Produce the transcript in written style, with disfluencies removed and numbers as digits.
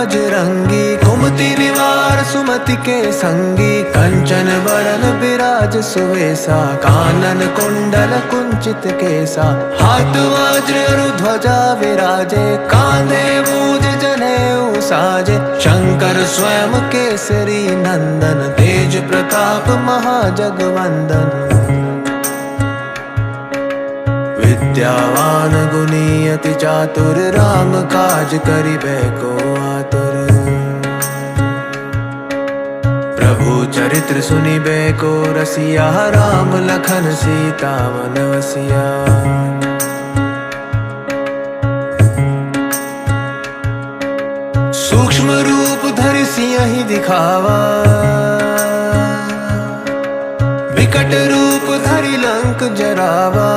बजरंगी, कुमति निवार सुमति के संगी, कंचन बरन बिराज सुवेसा, कानन कुंडल कुंचित केसा, हाथ वज्र ध्वजा विराजे, कांधे मूज जनेऊ साजे, शंकर स्वयं केसरी नंदन, तेज प्रताप महाजगवंदन। विद्यावान गुणी अति चातुर, राम काज करिबे को आतुर। प्रभु चरित्र सुनिबे को रसिया, राम लखन सीता मन वसिया। सूक्ष्म रूप धरि सियहि दिखावा, विकट रूप धरि लंक जरावा।